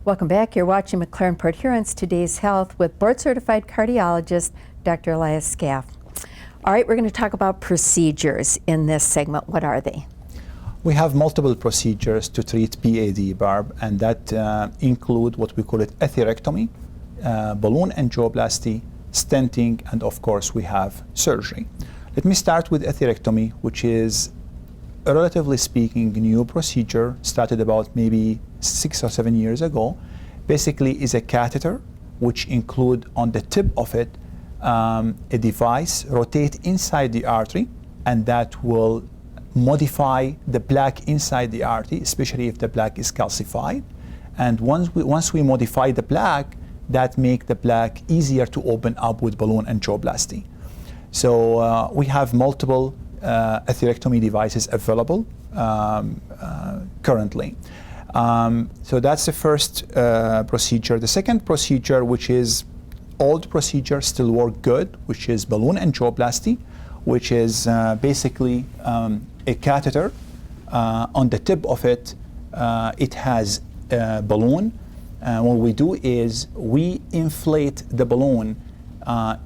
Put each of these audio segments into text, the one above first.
Welcome back. You're watching McLaren Port Huron's Today's Health with board-certified cardiologist Dr. Elias Skaf. All right, we're going to talk about procedures in this segment. What are they? We have multiple procedures to treat PAD, Barb, and that include what we call it atherectomy, balloon angioplasty, stenting, and of course we have surgery. Let me start with atherectomy, which is a relatively speaking new procedure, started about maybe 6 or 7 years ago. Basically is a catheter which include on the tip of it a device rotate inside the artery, and that will modify the plaque inside the artery, especially if the plaque is calcified. And once we modify the plaque, that make the plaque easier to open up with balloon angioplasty. So we have multiple atherectomy devices available currently. So that's the first procedure. The second procedure, which is old procedure, still work good, which is balloon angioplasty, which is basically a catheter. On the tip of it, it has a balloon. What we do is we inflate the balloon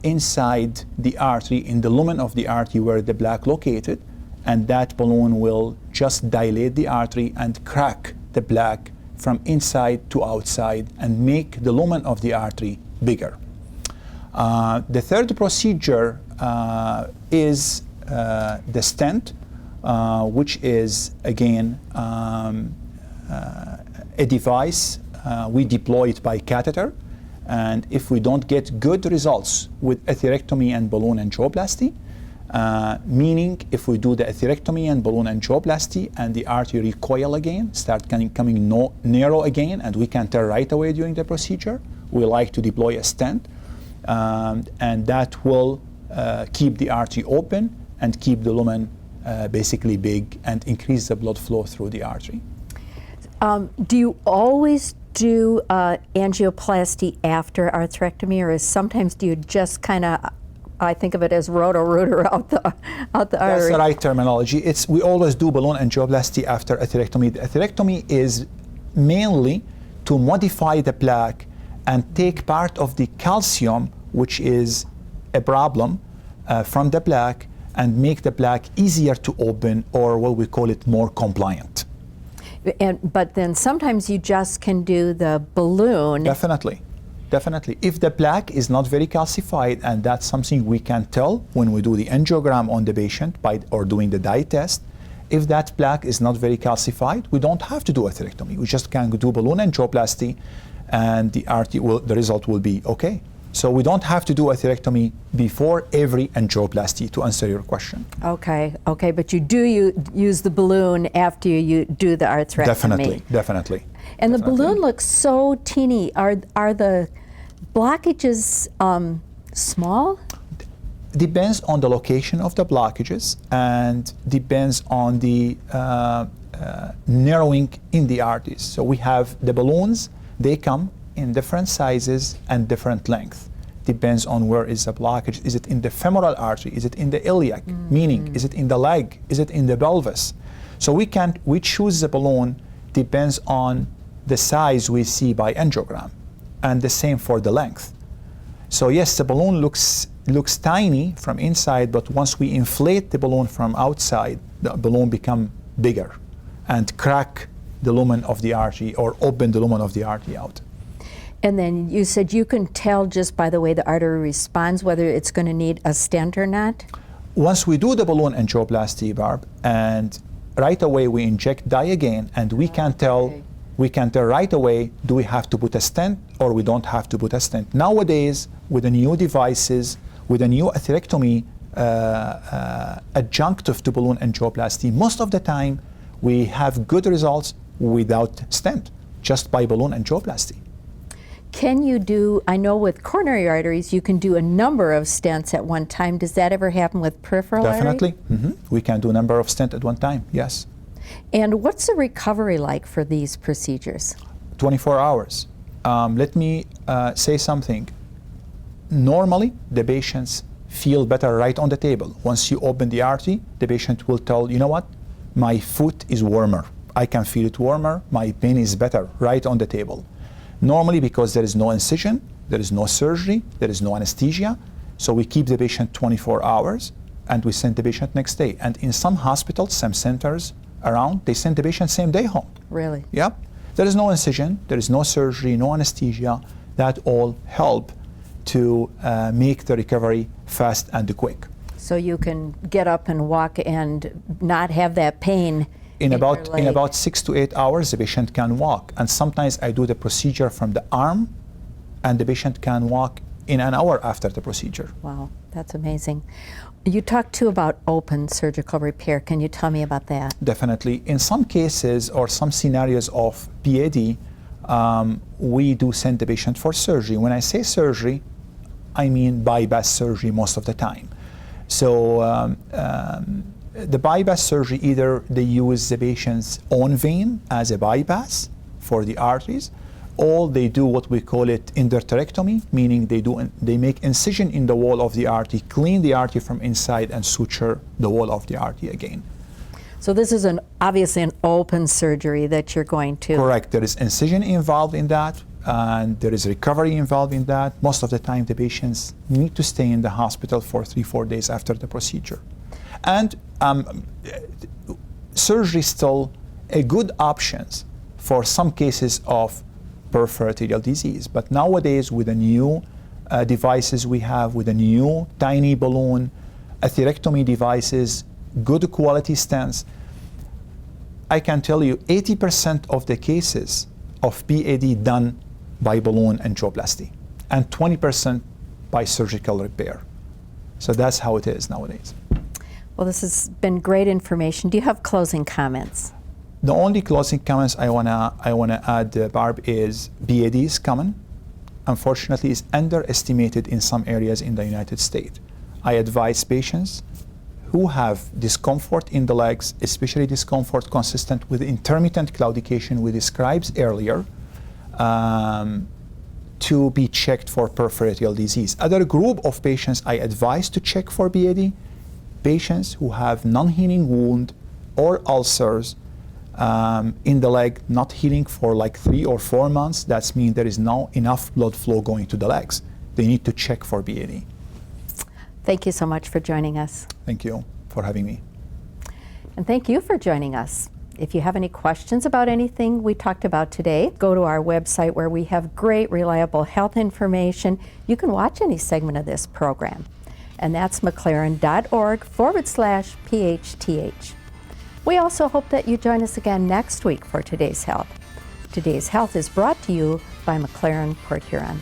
inside the artery, in the lumen of the artery where the plaque located, and that balloon will just dilate the artery and crack the plaque from inside to outside and make the lumen of the artery bigger. The third procedure is the stent, which is again a device we deploy it by catheter, and if we don't get good results with atherectomy and balloon angioplasty, meaning if we do the atherectomy and balloon angioplasty and the artery recoil again, start coming narrow again, and we can tell right away during the procedure, we like to deploy a stent, and that will keep the artery open and keep the lumen basically big and increase the blood flow through the artery. Do you always do angioplasty after arthrectomy, or sometimes do you just kind of, I think of it as roto-rooter out the artery? That's the right terminology. We always do balloon angioplasty after atherectomy. The atherectomy is mainly to modify the plaque and take part of the calcium, which is a problem, from the plaque, and make the plaque easier to open, or what we call it more compliant. But then sometimes you just can do the balloon. Definitely. If the plaque is not very calcified, and that's something we can tell when we do the angiogram on the patient or doing the dye test, if that plaque is not very calcified, we don't have to do atherectomy. We just can do balloon angioplasty, and the result will be okay. So we don't have to do atherectomy before every angioplasty, to answer your question. Okay, but you do use the balloon after you do the arthrectomy. Definitely. And the balloon looks so teeny. Are the blockages small? Depends on the location of the blockages, and depends on the narrowing in the arteries. So we have the balloons, they come in different sizes and different length. Depends on where is the blockage. Is it in the femoral artery? Is it in the iliac? Meaning, is it in the leg? Is it in the pelvis? So we choose the balloon depends on the size we see by angiogram, and the same for the length. So yes, the balloon looks tiny from inside, but once we inflate the balloon from outside, the balloon become bigger and crack the lumen of the artery, or open the lumen of the artery out. And then you said you can tell just by the way the artery responds whether it's going to need a stent or not? Once we do the balloon angioplasty, Barb, and right away we inject dye again, and we can tell right away, do we have to put a stent or we don't have to put a stent. Nowadays, with the new devices, with a new atherectomy adjunctive to balloon angioplasty, most of the time we have good results without stent, just by balloon angioplasty. Can you do, I know with coronary arteries, you can do a number of stents at one time. Does that ever happen with peripheral artery? Definitely. We can do a number of stents at one time, yes. And what's the recovery like for these procedures? 24 hours. Let me say something. Normally, the patients feel better right on the table. Once you open the artery, the patient will tell, you know what, my foot is warmer. I can feel it warmer, my pain is better right on the table. Normally, because there is no incision, there is no surgery, there is no anesthesia, so we keep the patient 24 hours and we send the patient next day. And in some hospitals, some centers around, they send the patient same day home. Really? Yep. There is no incision, there is no surgery, no anesthesia. That all help to make the recovery fast and quick. So you can get up and walk and not have that pain. In your leg. about 6 to 8 hours, the patient can walk. And sometimes I do the procedure from the arm, and the patient can walk in an hour after the procedure. Wow, that's amazing. You talked too about open surgical repair. Can you tell me about that? Definitely. In some cases or some scenarios of PAD, we do send the patient for surgery. When I say surgery, I mean bypass surgery most of the time. So the bypass surgery, either they use the patient's own vein as a bypass for the arteries, or they do what we call it endarterectomy, meaning they make incision in the wall of the artery, clean the artery from inside, and suture the wall of the artery again. So this is obviously an open surgery that you're going to. Correct. There is incision involved in that, and there is recovery involved in that. Most of the time, the patients need to stay in the hospital for 3-4 days after the procedure. And surgery is still a good option for some cases of peripheral arterial disease. But nowadays, with the new devices we have, with the new tiny balloon atherectomy devices, good quality stents, I can tell you 80% of the cases of PAD done by balloon angioplasty and 20% by surgical repair. So that's how it is nowadays. Well, this has been great information. Do you have closing comments? The only closing comments I wanna add, Barb, is PAD is common. Unfortunately, it's underestimated in some areas in the United States. I advise patients who have discomfort in the legs, especially discomfort consistent with intermittent claudication we described earlier, to be checked for peripheral arterial disease. Other group of patients I advise to check for PAD, patients who have non-healing wound or ulcers in the leg, not healing for like 3 or 4 months. That means there is not enough blood flow going to the legs. They need to check for PAD. Thank you so much for joining us. Thank you for having me. And thank you for joining us. If you have any questions about anything we talked about today, go to our website where we have great, reliable health information. You can watch any segment of this program. And that's mclaren.org/PHTH. We also hope that you join us again next week for Today's Health. Today's Health is brought to you by McLaren Port Huron.